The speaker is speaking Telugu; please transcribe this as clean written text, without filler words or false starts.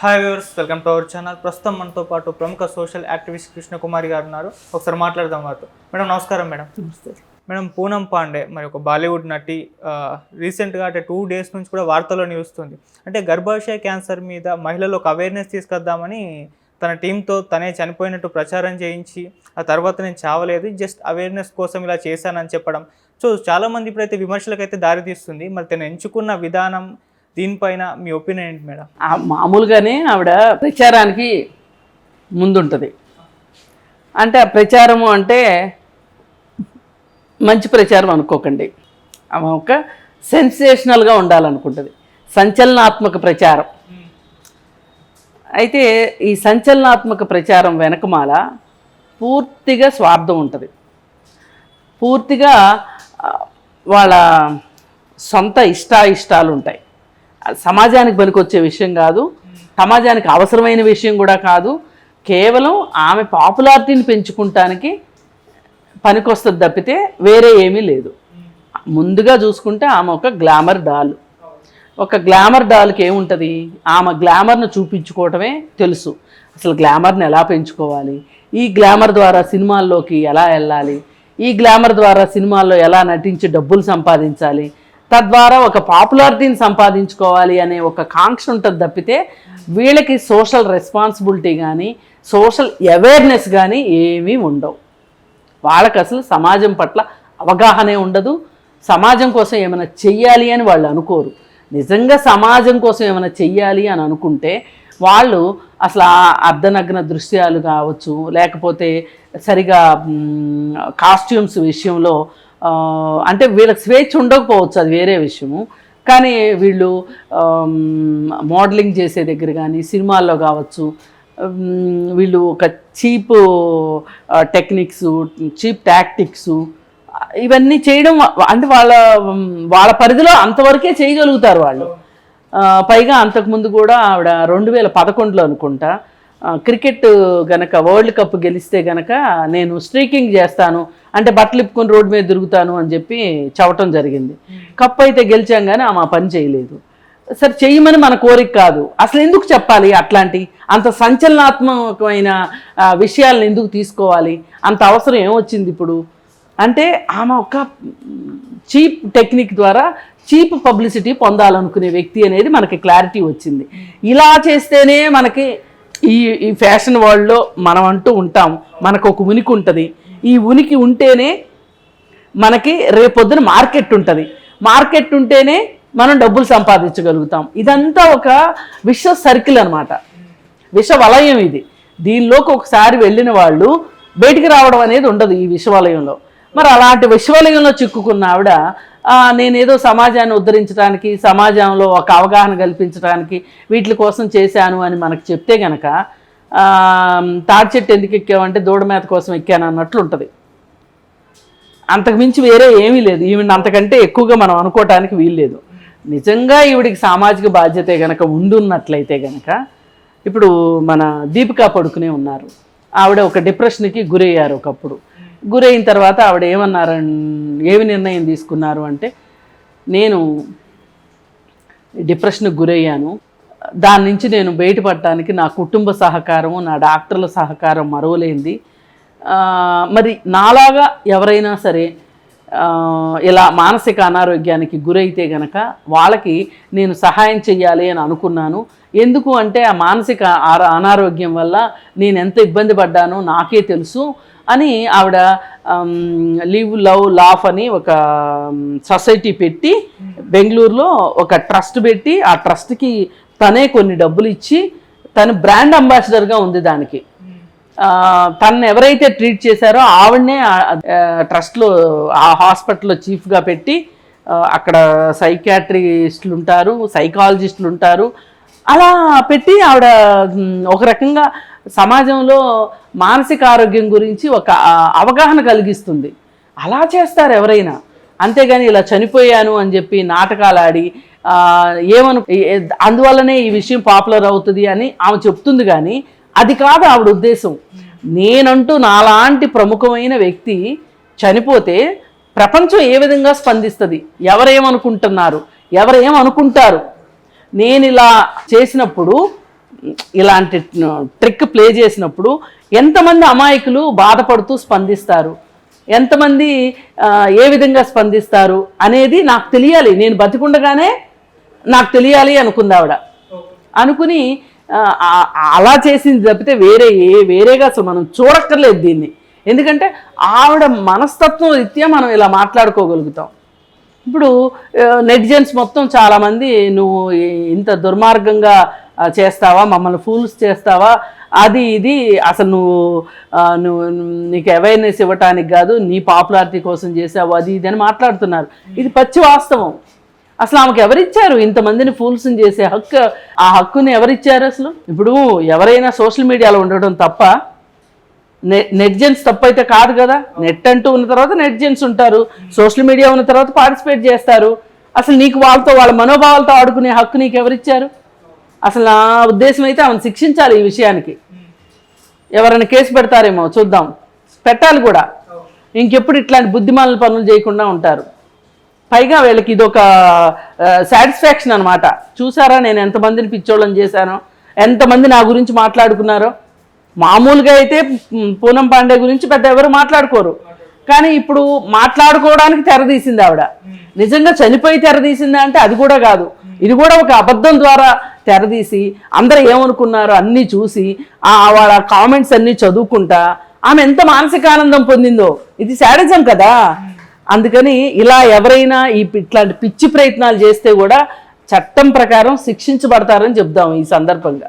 Hi viewers, welcome to our channel. ప్రస్తుతం మనతో పాటు ప్రముఖ సోషల్ యాక్టివిస్ట్ కృష్ణకుమారి గారు ఉన్నారు. ఒకసారి మాట్లాడదాం వారితో. మేడం నమస్కారం. మేడం నమస్తే. మేడం, పూనం పాండే మరి ఒక బాలీవుడ్ నటి రీసెంట్గా అంటే 2 days నుంచి కూడా వార్తల్లో నిలుస్తుంది. అంటే గర్భాశయ క్యాన్సర్ మీద మహిళలు ఒక అవేర్నెస్ తీసుకొద్దామని తన టీంతో తనే చనిపోయినట్టు ప్రచారం చేయించి ఆ తర్వాత నేను చావలేదు, జస్ట్ అవేర్నెస్ కోసం ఇలా చేశానని చెప్పడం. సో చాలామంది ఇప్పుడైతే విమర్శలకైతే దారితీస్తుంది. మరి తను ఎంచుకున్న విధానం, దీనిపైన మీ ఒపీనియన్ ఏంటి మేడం? మామూలుగానే ఆవిడ ప్రచారానికి ముందుంటుంది. అంటే ఆ ప్రచారము అంటే మంచి ప్రచారం అనుకోకండి, ఆమె ఒక సెన్సేషనల్గా ఉండాలనుకుంటుంది, సంచలనాత్మక ప్రచారం. అయితే ఈ సంచలనాత్మక ప్రచారం వెనకమాల పూర్తిగా స్వార్థం ఉంటుంది. పూర్తిగా వాళ్ళ సొంత ఇష్టాలు ఉంటాయి. సమాజానికి పనికొచ్చే విషయం కాదు, సమాజానికి అవసరమైన విషయం కూడా కాదు. కేవలం ఆమె పాపులారిటీని పెంచుకుంటానికి పనికొస్తుంది తప్పితే వేరే ఏమీ లేదు. ముందుగా చూసుకుంటే ఆమె ఒక గ్లామర్ డాల్. ఒక గ్లామర్ డాల్కి ఏముంటుంది, ఆమె గ్లామర్ను చూపించుకోవటమే తెలుసు. అసలు గ్లామర్ని ఎలా పెంచుకోవాలి, ఈ గ్లామర్ ద్వారా సినిమాల్లోకి ఎలా వెళ్ళాలి, ఈ గ్లామర్ ద్వారా సినిమాల్లో ఎలా నటించి డబ్బులు సంపాదించాలి, తద్వారా ఒక పాపులారిటీని సంపాదించుకోవాలి అనే ఒక కాంక్ష ఉంటుంది తప్పితే వీళ్ళకి సోషల్ రెస్పాన్సిబిలిటీ కానీ సోషల్ అవేర్నెస్ కానీ ఏమీ ఉండవు. వాళ్ళకి అసలు సమాజం పట్ల అవగాహనే ఉండదు. సమాజం కోసం ఏమైనా చెయ్యాలి అని వాళ్ళు అనుకోరు. నిజంగా సమాజం కోసం ఏమైనా చెయ్యాలి అని అనుకుంటే వాళ్ళు అసలు ఆ అర్ధనగ్న దృశ్యాలు కావచ్చు, లేకపోతే సరిగా కాస్ట్యూమ్స్ విషయంలో అంటే వీళ్ళకి స్వేచ్ఛ ఉండకపోవచ్చు, అది వేరే విషయము. కానీ వీళ్ళు మోడలింగ్ చేసే దగ్గర కానీ సినిమాల్లో కావచ్చు, వీళ్ళు ఒక చీప్ టెక్నిక్స్, చీప్ టాక్టిక్స్ ఇవన్నీ చేయడం అంటే వాళ్ళ పరిధిలో అంతవరకే చేయగలుగుతారు వాళ్ళు. పైగా అంతకుముందు కూడా ఆవిడ 2011లో అనుకుంటా క్రికెట్ గనక వరల్డ్ కప్ గెలిస్తే గనక నేను స్ట్రీకింగ్ చేస్తాను అంటే బట్టలు ఇప్పుకొని రోడ్డు మీద తిరుగుతాను అని చెప్పి చెప్పటం జరిగింది. కప్ అయితే గెలిచాం కానీ ఆమె పని చేయలేదు. సరే, చెయ్యమని మన కోరిక కాదు, అసలు ఎందుకు చెప్పాలి, అట్లాంటి అంత సంచలనాత్మకమైన విషయాలను ఎందుకు తీసుకోవాలి, అంత అవసరం ఏమొచ్చింది ఇప్పుడు అంటే ఆమె ఒక చీప్ టెక్నిక్ ద్వారా చీప్ పబ్లిసిటీ పొందాలనుకునే వ్యక్తి అనేది మనకి క్లారిటీ వచ్చింది. ఇలా చేస్తేనే మనకి ఈ ఫ్యాషన్ వరల్డ్లో మనం అంటూ ఉంటాం, మనకు ఒక ఉనికి ఉంటుంది. ఈ ఉనికి ఉంటేనే మనకి రేపొద్దున మార్కెట్ ఉంటుంది, మార్కెట్ ఉంటేనే మనం డబ్బులు సంపాదించగలుగుతాం. ఇదంతా ఒక విష సర్కిల్ అనమాట, విష వలయం ఇది. దీనిలోకి ఒకసారి వెళ్ళిన వాళ్ళు బయటికి రావడం అనేది ఉండదు ఈ విషవలయంలో. మరి అలాంటి విషవలయంలో చిక్కుకున్న ఆవిడ నేనేదో సమాజాన్ని ఉద్ధరించడానికి, సమాజంలో ఒక అవగాహన కల్పించడానికి వీటి కోసం చేశాను అని మనకు చెప్తే కనుక తాడి చెట్టు ఎందుకు ఎక్కామంటే దూడమేత కోసం ఎక్కాను అన్నట్లు ఉంటుంది. అంతకుమించి వేరే ఏమీ లేదు. ఈవిడ అంతకంటే ఎక్కువగా మనం అనుకోవటానికి వీల్లేదు. నిజంగా ఈవిడికి సామాజిక బాధ్యత కనుక ఉండున్నట్లయితే కనుక ఇప్పుడు మన దీపికా పడుకునే ఉన్నారు. ఆవిడ ఒక డిప్రెషన్కి గురయ్యారు. ఒకప్పుడు గురైన తర్వాత ఆవిడ ఏమి నిర్ణయం తీసుకున్నారు అంటే, నేను డిప్రెషన్కి గురయ్యాను, దాని నుంచి నేను బయటపడటానికి నా కుటుంబ సహకారము, నా డాక్టర్ల సహకారం మరువలేంది. మరి నాలాగా ఎవరైనా సరే ఇలా మానసిక అనారోగ్యానికి గురైతే గనక వాళ్ళకి నేను సహాయం చెయ్యాలి అని అనుకున్నాను. ఎందుకు అంటే ఆ మానసిక అనారోగ్యం వల్ల నేను ఎంత ఇబ్బంది పడ్డానో నాకే తెలుసు అని ఆవిడ లివ్ లవ్ లాఫ్ అని ఒక సొసైటీ పెట్టి బెంగళూరులో ఒక ట్రస్ట్ పెట్టి ఆ ట్రస్ట్కి తనే కొన్ని డబ్బులు ఇచ్చి తను బ్రాండ్ అంబాసిడర్గా ఉంది. దానికి తను ఎవరైతే ట్రీట్ చేశారో ఆవిడనే ట్రస్ట్లో ఆ హాస్పిటల్లో చీఫ్గా పెట్టి అక్కడ సైకియాట్రిస్టులు ఉంటారు, సైకాలజిస్టులు ఉంటారు, అలా పెట్టి ఆవిడ ఒక రకంగా సమాజంలో మానసిక ఆరోగ్యం గురించి ఒక అవగాహన కలిగిస్తుంది. అలా చేస్తారు ఎవరైనా. అంతేగాని ఇలా చనిపోయాను అని చెప్పి నాటకాలు ఆడి అందువల్లనే ఈ విషయం పాపులర్ అవుతుంది అని ఆమె చెప్తుంది. కానీ అది కాదు ఆవిడ ఉద్దేశం. నేనంటూ నాలాంటి ప్రముఖమైన వ్యక్తి చనిపోతే ప్రపంచం ఏ విధంగా స్పందిస్తుంది, ఎవరేమనుకుంటున్నారు, ఎవరేమనుకుంటారు, నేను ఇలా చేసినప్పుడు ఇలాంటి ట్రిక్ ప్లే చేసినప్పుడు ఎంతమంది అమాయకులు బాధపడుతూ స్పందిస్తారు, ఎంతమంది ఏ విధంగా స్పందిస్తారు అనేది నాకు తెలియాలి. నేను బతికుండగానే నాకు తెలియాలి అనుకుంది ఆవిడ. అనుకుని అలా చేసింది తప్పితే వేరేగా అసలు మనం చూడక్కర్లేదు దీన్ని. ఎందుకంటే ఆవిడ మనస్తత్వం రీత్యా మనం ఇలా మాట్లాడుకోగలుగుతాం. ఇప్పుడు నెటిజన్స్ మొత్తం చాలామంది నువ్వు ఇంత దుర్మార్గంగా చేస్తావా, మమ్మల్ని ఫూల్స్ చేస్తావా, అది ఇది అసలు నువ్వు నీకు అవేర్నెస్ ఇవ్వటానికి కాదు, నీ పాపులారిటీ కోసం చేసావు, అది ఇది అని మాట్లాడుతున్నారు. ఇది పచ్చి వాస్తవం. అసలు ఆమెకు ఎవరిచ్చారు ఇంతమందిని ఫూల్స్ని చేసే హక్కు? ఆ హక్కుని ఎవరిచ్చారు అసలు? ఇప్పుడు ఎవరైనా సోషల్ మీడియాలో ఉండడం తప్ప, నెటిజన్స్ తప్పైతే కాదు కదా. నెట్ అంటూ ఉన్న తర్వాత నెటిజన్స్ ఉంటారు, సోషల్ మీడియా ఉన్న తర్వాత పార్టిసిపేట్ చేస్తారు. అసలు నీకు వాళ్ళ మనోభావాలతో ఆడుకునే హక్కు నీకు ఎవరిచ్చారు? అసలు నా ఉద్దేశం అయితే ఆమెను శిక్షించాలి ఈ విషయానికి. ఎవరైనా కేసు పెడతారేమో చూద్దాం, పెట్టాలి కూడా. ఇంకెప్పుడు ఇట్లాంటి బుద్ధిమాలిన పనులు చేయకుండా ఉంటారు. పైగా వీళ్ళకి ఇదొక సాటిస్ఫాక్షన్ అనమాట. చూసారా నేను ఎంతమందిని పిచ్చోళ్ళని చేశానో, ఎంతమంది నా గురించి మాట్లాడుకున్నారో. మామూలుగా అయితే పూనం పాండే గురించి పెద్ద ఎవరు మాట్లాడుకోరు, కానీ ఇప్పుడు మాట్లాడుకోవడానికి తెరదీసింది ఆవిడ. నిజంగా చనిపోయి తెరదీసిందా అంటే అది కూడా కాదు. ఇది కూడా ఒక అబద్ధం ద్వారా తెరదీసి అందరూ ఏమనుకున్నారో అన్నీ చూసి వాళ్ళ కామెంట్స్ అన్నీ చదువుకుంటా ఆమె ఎంత మానసిక ఆనందం పొందిందో. ఇది శాడిజం కదా. అందుకని ఇలా ఎవరైనా ఇట్లాంటి పిచ్చి ప్రయత్నాలు చేస్తే కూడా చట్టం ప్రకారం శిక్షించబడతారని చెప్దాం ఈ సందర్భంగా.